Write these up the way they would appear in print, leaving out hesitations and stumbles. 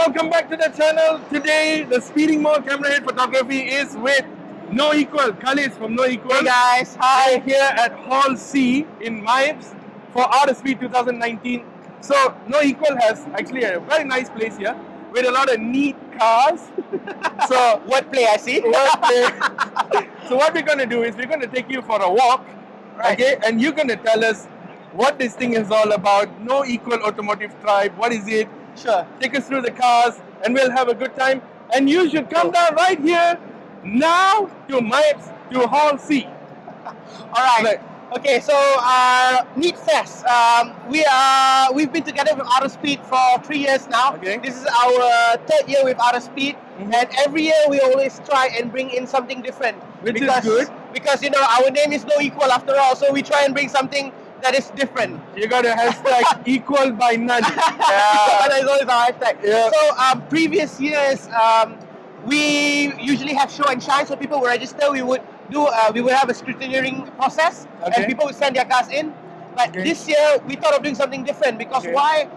welcome back to the channel. Today, the speeding mode camera head photography is with No Equal, Qhalis from No Equal. Hey guys, hi. We're here at Hall C in Mipes for Out of Speed 2019. So, No Equal has actually a very nice place here with a lot of neat cars. So, Wordplay, I see. wordplay. So, what we're going to do is we're going to take you for a walk, Right. okay? And you're going to tell us what this thing is all about. No Equal Automotive Tribe. What is it? Sure. Take us through the cars and we'll have a good time. And you should come down right here now to Mipes to Hall C. All right. Right. Okay, so Neat Fest. We've been together with Out of Speed for 3 years now. Okay. This is our third year with Out of Speed, and every year we always try and bring in something different. Which is good. Because our name is No Equal after all, so we try and bring something that is different. You got a hashtag equal by none. That is always our hashtag. Yeah. So previous years, we usually have show and shine, so people will register. We would have a scrutineering process, Okay. and people would send their cars in. But Okay. this year, we thought of doing something different because Okay. why?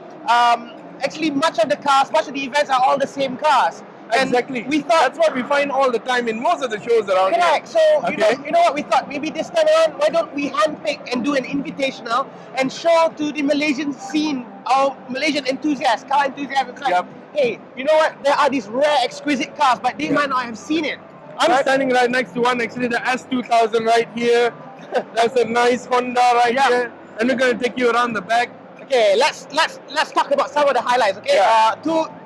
Actually, much of the events are all the same cars. And Exactly. we thought. That's what we find all the time in most of the shows around Correct. So Okay. you know what we thought? Maybe this time around, why don't we handpick and do an invitational and show to the Malaysian scene, our Malaysian enthusiasts, car enthusiasts. It's like, Yep. hey, you know what? There are these rare, exquisite cars, but they might not have seen it. I'm Right? standing right next to one, actually the S2000 right here. That's a nice Honda right Yeah. here. And we're going to take you around the back. Okay, let's talk about some of the highlights. Okay, Yeah.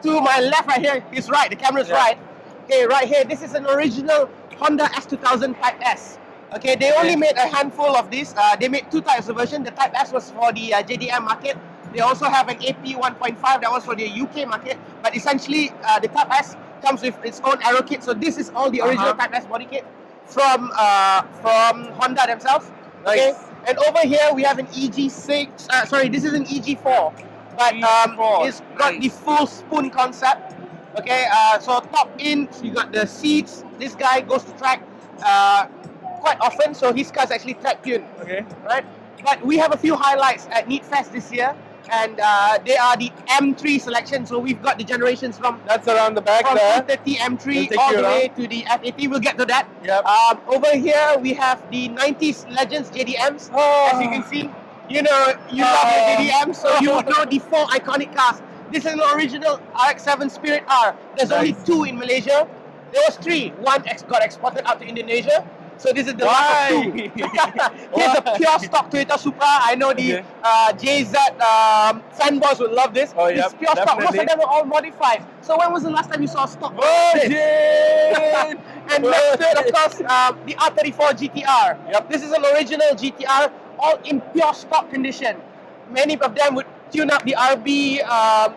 To my left right here is right. The camera's Yeah. right. Okay, right here. This is an original Honda S2000 Type S. Okay, they only made a handful of these. They made two types of version. The Type S was for the JDM market. They also have an AP 1.5 that was for the UK market. But essentially, the Type S comes with its own aero kit. So this is all the original Type S body kit from Honda themselves. Okay, Nice. and over here we have an EG6. Sorry, this is an EG4, but EG4, it's got nice. the full spoon concept. Okay, so top in, you got the seats. This guy goes to track quite often, so his car's actually track tuned. Okay. Right? But we have a few highlights at Neat Fest this year, and they are the M3 selection. So we've got the generations from That's around the back there. 230 M3 We'll take all you the way around. to the F80. We'll get to that. Yep. Over here we have the 90s Legends JDMs. Oh. As you can see, you love your JDMs, so you would know the four iconic cars. This is an original RX-7 Spirit R. There's only Nice. two in Malaysia. There was three. One got exported out to Indonesia. So this is the last of two. Here's a pure stock Toyota Supra. I know the JZ fanboys would love this. Oh, This yep, is pure stock. Most definitely. of them were all modified. So when was the last time you saw stock? Virgin! And next to it, of course, the R34 GTR. Yep. This is an original GTR, all in pure stock condition. Many of them would tune up the RB,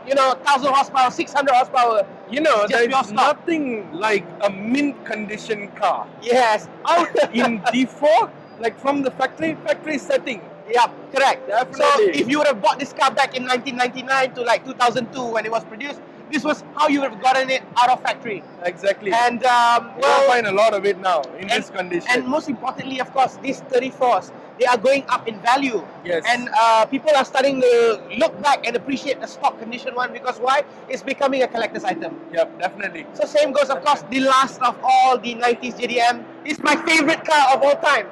1,000 horsepower, 600 horsepower. You know, Just pure there's stock. nothing like a mint condition car. Yes. Out in default, like from the factory setting. Yeah, correct. Definitely. So if you would have bought this car back in 1999 to like 2002 when it was produced, this was how you would have gotten it out of factory. Exactly. And you don't find a lot of it now in this condition. And most importantly, of course, these 34s, they are going up in value. Yes. And people are starting to look back and appreciate the stock condition one because why? It's becoming a collector's item. Yep, definitely. So same goes, of course, the last of all the 90s JDM is my favorite car of all time,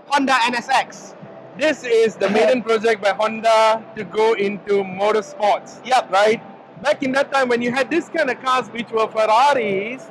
Honda NSX. This is the maiden project by Honda to go into motorsports. Yep. Right? Back in that time when you had this kind of cars which were Ferraris,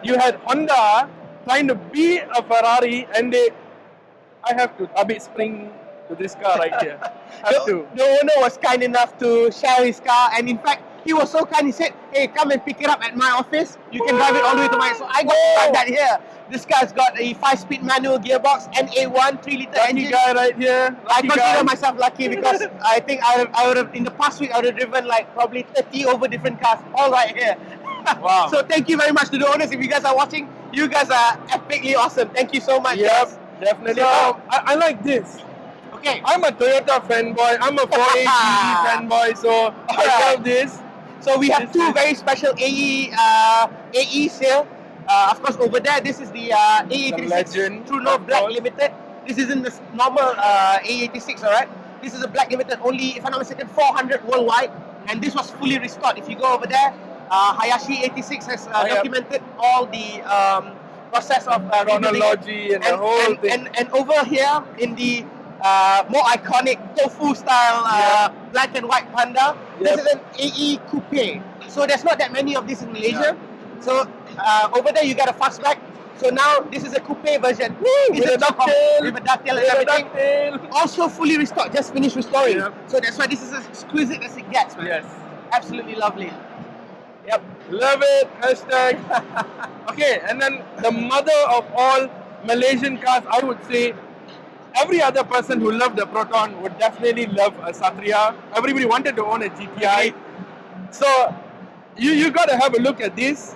you had Honda trying to be a Ferrari and I have to a bit spring to this car right here. Have to. The owner was kind enough to share his car, and in fact, he was so kind, he said, hey, come and pick it up at my office. You can drive it all the way to my... So I got to drive that here. This guy's got a 5-speed manual gearbox, NA1, 3-litre Lucky engine. guy right here. I Lucky consider guy. myself lucky because I think I would have, in the past week, I would have driven like probably 30 over different cars, all right here. Wow. So thank you very much to the owners. If you guys are watching, you guys are epically awesome. Thank you so much. Yep, guys. definitely. So- I like this. Okay. I'm a Toyota fanboy. I'm a 480 fanboy, so I love this. So we have two very special AEs here. Of course, over there, this is the The legend, AE86 True North of Black course. Limited. This isn't the normal AE86, alright? This is a Black Limited, only, if I'm not mistaken, 400 worldwide. And this was fully restored. If you go over there, Hayashi 86 has yep. documented all the process of rebuilding it. Chronology and the whole thing. And over here in the more iconic tofu style black and white Panda, this Yep. is an AE coupe. So there's not that many of these in Malaysia. So over there you got a fastback. So now this is a coupe version. It's With a ducktail. with a ducktail and With a everything. ducktail. Also fully restored, just finished restoring. Yep. So that's why this is as exquisite as it gets, man. Yes. Absolutely lovely. Yep. Love it. Hashtag. Okay, and then the mother of all Malaysian cars, I would say, every other person who loved the Proton would definitely love a Satria. Everybody wanted to own a GTI. So you got to have a look at this.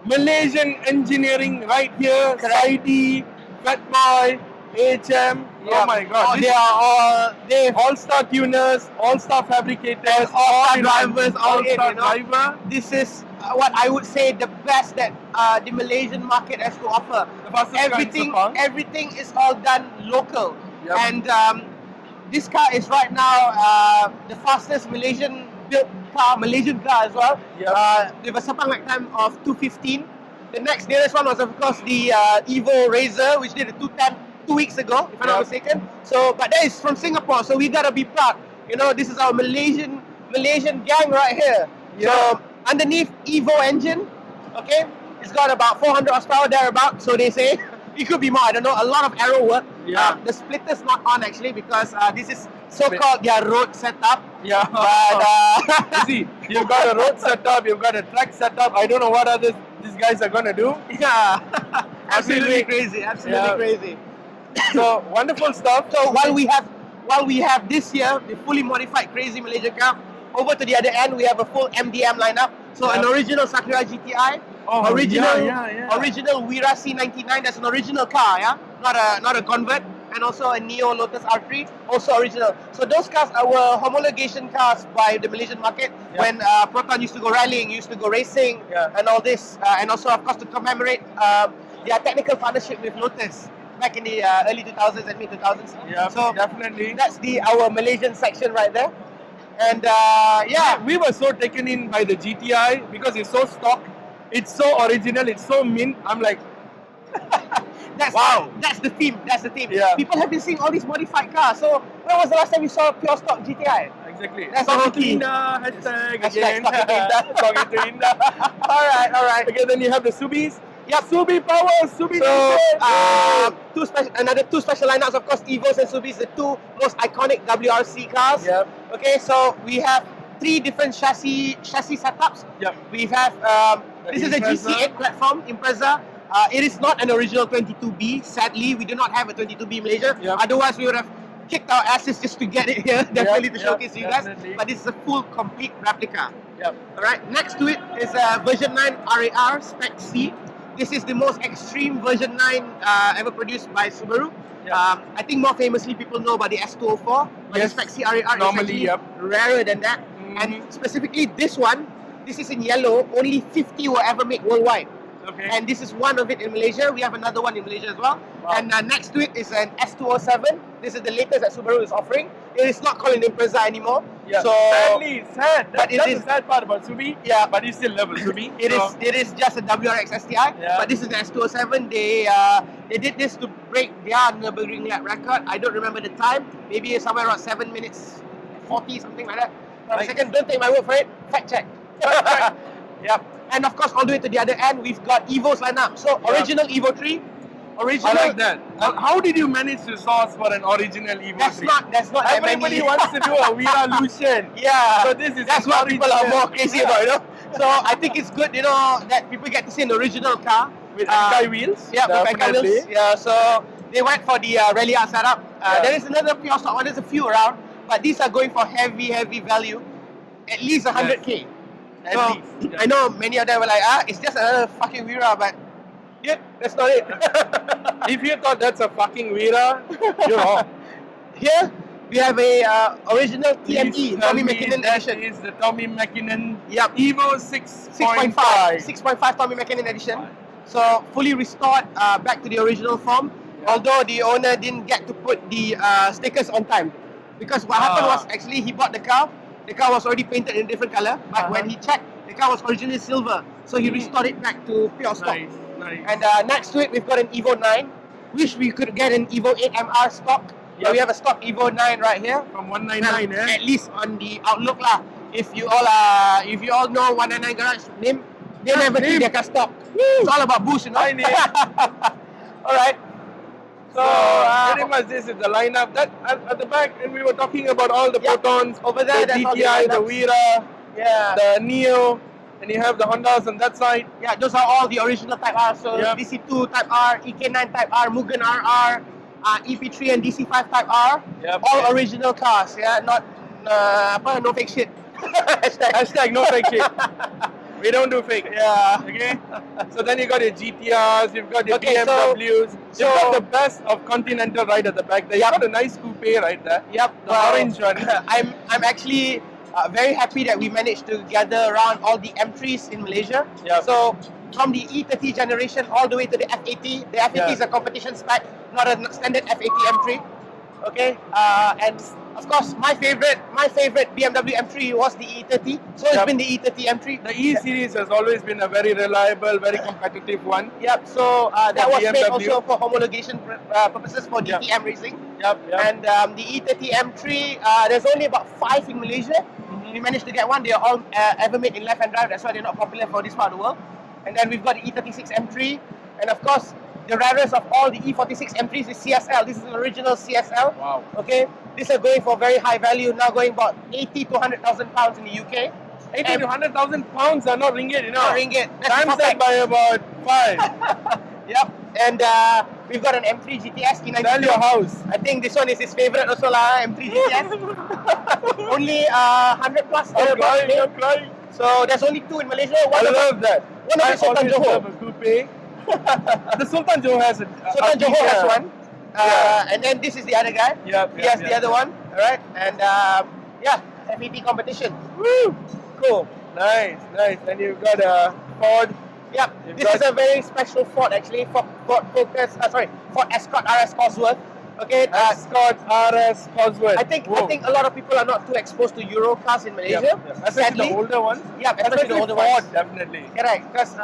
Malaysian engineering right here. Saidi, Fatboy, HM. Oh my God. They are All-star tuners, all-star fabricators, all-star drivers, all in, all-star you know. driver. This is what I would say the best that the Malaysian market has to offer. The fastest car in Sepang. Everything is all done local. Yep. And this car is right now the fastest Malaysian built car, Malaysian car as well. Yep. With a Sepang lap time of 2:15. The next nearest one was of course the Evo Razor, which did a 2:10 2 weeks ago, if I'm not Yep. mistaken. So, but that is from Singapore, so we gotta be proud. You know, this is our Malaysian gang right here. Yeah. So underneath Evo engine, okay, it's got about 400 horsepower thereabout. So they say it could be more. I don't know. A lot of aero work. Yeah. The splitter's not on actually because this is so-called their road setup. Yeah. But You see, you've got a road setup, you've got a track setup. I don't know what these guys are gonna do. yeah, absolutely Absolutely. crazy. Absolutely Yeah. crazy. So wonderful stuff. So while we have this here, the fully modified crazy Malaysian car, over to the other end we have a full MDM lineup. So an Yeah. original Sakura GTI, Oh, original yeah. original Wira C99. That's an original car, yeah, not a convert, and also a Neo Lotus R3, also original. So those cars are our homologation cars by the Malaysian market Yeah. when Proton used to go rallying, used to go racing, Yeah. and all this, and also of course to commemorate their technical partnership with Lotus back in the early 2000s and mid 2000s. Yeah, So definitely. that's our Malaysian section right there. And yeah, We were so taken in by the GTI because it's so stock, it's so original, it's so mint. I'm like, wow. That's the theme. That's the theme. Yeah. People have been seeing all these modified cars. So when was the last time you saw a pure stock GTI? exactly. That's Talking the key. to Indah, hashtag Hashtag again. talking to Indah. Talking to Indah. All right. Okay, then you have the Subis. Yep. Subi power, Subi So nation. another two special lineups, of course, Evos and Subis, the two most iconic WRC cars. Yep. Okay, so we have three different chassis setups. Yep. We have this is a Impreza. GC8 platform, Impreza. It is not an original 22B. Sadly, we do not have a 22B in Malaysia. Yep. Otherwise, we would have kicked our asses just to get it here, definitely to yep, showcase to you guys. definitely. But this is a full, complete replica. Yep. All right. Next to it is a version 9 RAR Spec C. This is the most extreme version 9 ever produced by Subaru. Yeah. I think more famously people know about the S204, but Yes. the Spec C RAR Normally, is actually rarer than that. Mhm. And specifically this one, this is in yellow. Only 50 were ever made worldwide. Okay. And this is one of it in Malaysia. We have another one in Malaysia as well. Wow. And next to it is an S207. This is the latest that Subaru is offering. It is not called an Impreza anymore. Yeah. So Sadly, sad. but it That's is- the sad part about Subi. Yeah. But you still love a Subi. It is just a WRX STI, Yeah. but this is the S207. They did this to break their Nürburgring lap record. I don't remember the time. Maybe somewhere around 7 minutes 40, something like that. For a Nice. second, don't take my word for it. Fact check. Yep. And of course, all the way to the other end, we've got Evo's lineup. So Yeah. original Evo 3, original. I like that. How did you manage to source for an original Evo That's 3? not that Everybody many. wants to do a Vira Lucian. Yeah, So this is that's an what people are original. more crazy about, you know. So I think it's good, you know, that people get to see an original car With Ankai wheels. Yeah, with Ankai definitely. wheels. Yeah, so they went for the Rally R setup. Yeah. There is another pure stock one. There's a few around, but these are going for heavy value, at least 100k. At So least, yeah. I know many of them were like, it's just another fucking Wira, but yeah, that's not it. If you thought that's a fucking Vira, you're wrong. Here we have a original TME, Please Tommy tell me McKinnon that edition. is the Tommy McKinnon Yep. Evo 6.5. 6.5 Tommy McKinnon edition. So fully restored back to the original form. Yeah. Although the owner didn't get to put the stickers on time, because what happened was actually he bought the car. The car was already painted in a different color, but when he checked, The car was originally silver, so he restored it back to pure stock. Nice, nice. And next to it, we've got an Evo 9. Wish we could get an Evo 8 MR stock. But we have a stock Evo 9 right here. From 199, eh? At least on the outlook lah. If you all know 199 Garage name, they never keep their car stock. It's all about boost, you know. Alright. So pretty much this is the lineup. That at the back, and we were talking about all the Protons over there. the That's all GTI, the Vira, the Neo, and you have the Hondas on that side. Yeah, those are all the original Type R. So DC2 Type R, EK9 Type R, Mugen RR, EP3 and DC5 Type R. All original cars. Yeah, not no fake shit. Hashtag no fake shit. We don't do fake. Yeah. Okay. So then you got your GTRs, you've got your BMWs, so you've got the best of Continental right at the back there. You've got a nice coupe right there. Yep. The orange one. I'm actually very happy that we managed to gather around all the M3s in Malaysia. So from the E30 generation all the way to the F80. The F80 is a competition spec, not a standard F80 M3. Okay. And of course, my favorite BMW M3 was the E30. So it's been the E30 M3. The E series has always been a very reliable, very competitive one. Yep. So that was made BMW. also for homologation purposes for DTM racing. And the E30 M3, there's only about 5 in Malaysia. We managed to get one. They are all ever made in left-hand drive. That's why they're not popular for this part of the world. And then we've got the E36 M3, and of course, the rarest of all the E46 M3s is CSL. This is an original CSL. Wow. Okay, these are going for very high value. Now going about 80 to 100,000 pounds in the UK. 80 to 100,000 pounds are not ringgit, you know. Not ringgit. Times that by about 5. Yep. And we've got an M3 GTS E92. Sell your house. I think this one is his favorite also lah, M3 GTS. Only 100 plus. I'm crying. So there's only 2 in Malaysia. I love that. One of I the Sultan always Johor. love a coupe. The Sultan Johor has a Sultan Johor has one. And then this is the other guy. He has the other one. Alright. And FET competition. Woo! Cool. Nice. And you've got a Ford. Yep. This is a very special Ford actually. Ford Escort RS Cosworth. Okay. Escort RS Cosworth. I think a lot of people are not too exposed to Euro cars in Malaysia. Especially the older ones. Yeah, especially the older ones. Definitely. Correct. Because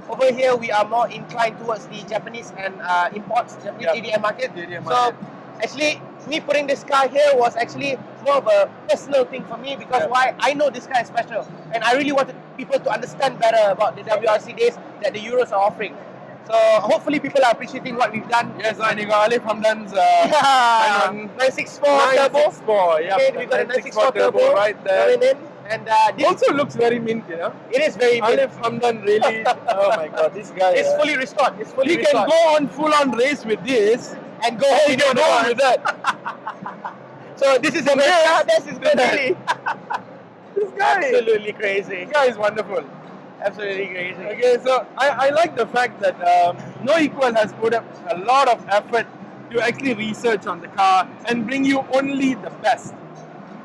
over here we are more inclined towards the Japanese and imports, Japanese JDM market. So actually, me putting this car here was actually more of a personal thing for me because why? I know this car is special, and I really wanted people to understand better about the WRC days that the Euros are offering. So hopefully people are appreciating what we've done. Yes, and you got Alif Hamdan's 964 turbo. 964, yeah. Okay, we got a 964 turbo right there. going in. And this also looks very mint, you know. It is very mint. Alif Hamdan really, oh my god, this guy. It's fully restored. He can go on full-on race with this and go home with that. So this is a this is good really. This guy absolutely crazy. This guy is wonderful. Absolutely crazy. Okay, so I like the fact that No Equal has put up a lot of effort to actually research on the car and bring you only the best.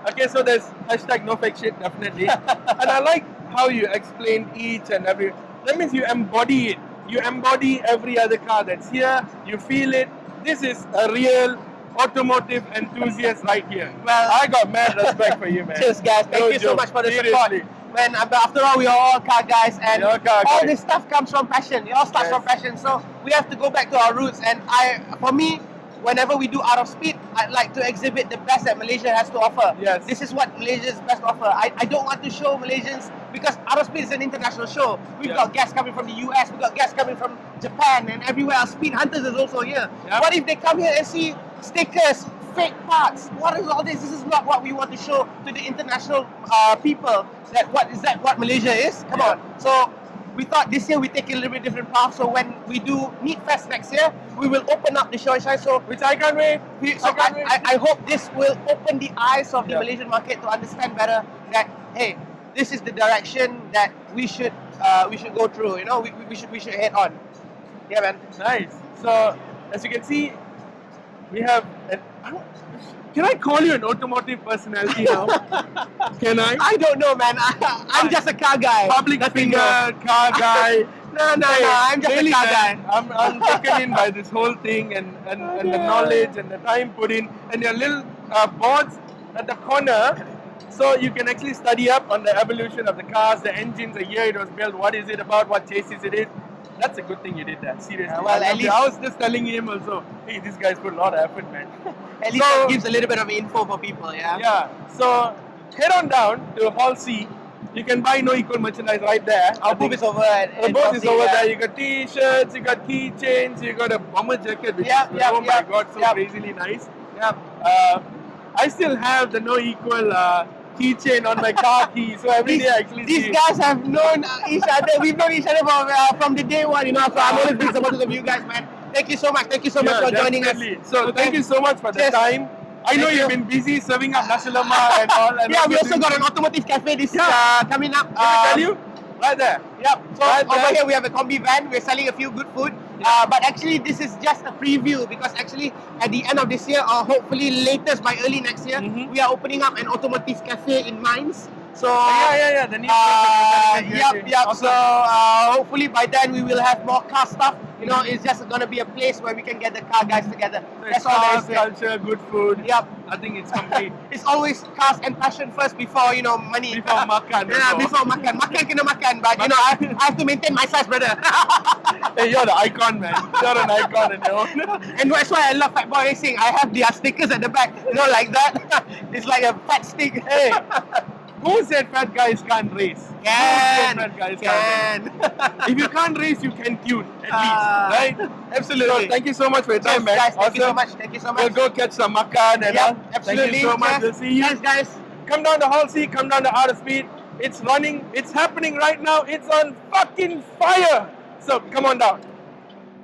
Okay, so there's hashtag no fake shit, definitely. And I like how you explained each and every. That means you embody it. You embody every other car that's here. You feel it. This is a real automotive enthusiast right here. Well, I got mad respect for you, man. Cheers, guys. Thank you so much for the support. Man, after all, we are all car guys, and all this stuff comes from passion. It all starts from passion. So we have to go back to our roots. And for me, whenever we do Out of Speed, I'd like to exhibit the best that Malaysia has to offer. Yes. This is what Malaysia's best offer. I don't want to show Malaysians, because Out of Speed is an international show. We've got guests coming from the US, we've got guests coming from Japan and everywhere else. Speed Hunters is also here. What if they come here and see stickers, fake parts? What is all this? This is not what we want to show to the international people. What Malaysia is? Come on. So we thought this year we take a little bit different path. So when we do Meat Fest next year, we will open up the show. So which I can't wait. I hope this will open the eyes of the Malaysian market to understand better that hey, this is the direction that we should go through. You know, we should head on. Yeah, man. Nice. So as you can see, we have. Can I call you an automotive personality now? Can I? I don't know, man. I'm just a car guy. Public figure, car guy. No. I'm just a car guy. I'm taken in by this whole thing and the knowledge and the time put in, and your little boards at the corner. So you can actually study up on the evolution of the cars, the engines, the year it was built, what is it about, what chassis it is. That's a good thing you did that. Seriously. Well, at least I was just telling him also, hey, these guys put a lot of effort, man. at least it gives a little bit of info for people. Yeah. Yeah. So head on down to Hall C. You can buy No Equal merchandise right there. Our booth is over at The booth is over yeah. there. You got T-shirts, you got keychains, you got a bomber jacket, which Yep, is yep, oh my yep, god, so yep. crazily nice. Yep. I still have the No Equal keychain on my car key, so every day I actually These see it. guys have known each other. We've known each other from the day one, you know. So I'm always big supporters of you guys, man. Thank you so much. Thank you so much Yeah, for joining us. definitely. So Okay. thank you so much for the Cheers. time. I know Thank you've you. been busy serving up nasi lemak and all. And Yeah, we also doing- got an automotive cafe this coming up. Let me tell you, right there. Yep. So Right over there. here we have a combi van. We're selling a few good food. But actually this is just a preview because actually at the end of this year or hopefully latest by early next year, we are opening up an automotive cafe in Mainz. So Yeah. The new place. Yep. Awesome. So hopefully by then we will have more car stuff. You know, it's just gonna be a place where we can get the car guys together. That's all there is Cars, to it. culture, good food. Yep. I think it's complete. It's always cars and passion first before, you know, money. Before makan Yeah, also. before makan. Makan kena makan, but you know, I have to maintain my size, brother. Hey, you're the icon, man. You're an icon in your own. And that's why I love Fat Boy Racing. I have their stickers at the back, you know, like that. It's like a fat stick. Hey, who said fat guys can't race? Who said fat guys can't race? If you can't race, you can tune, at least, right? Absolutely. So, thank you so much for your time, man. Guys, thank you so Awesome. much. Thank you so much. We'll go catch some makan and all. Absolutely. Thank you so much. Yes. We'll see you. Yes, guys. Come down to Hall C, come down to Outer Speed. It's running, it's happening right now. It's on fucking fire. So come on down.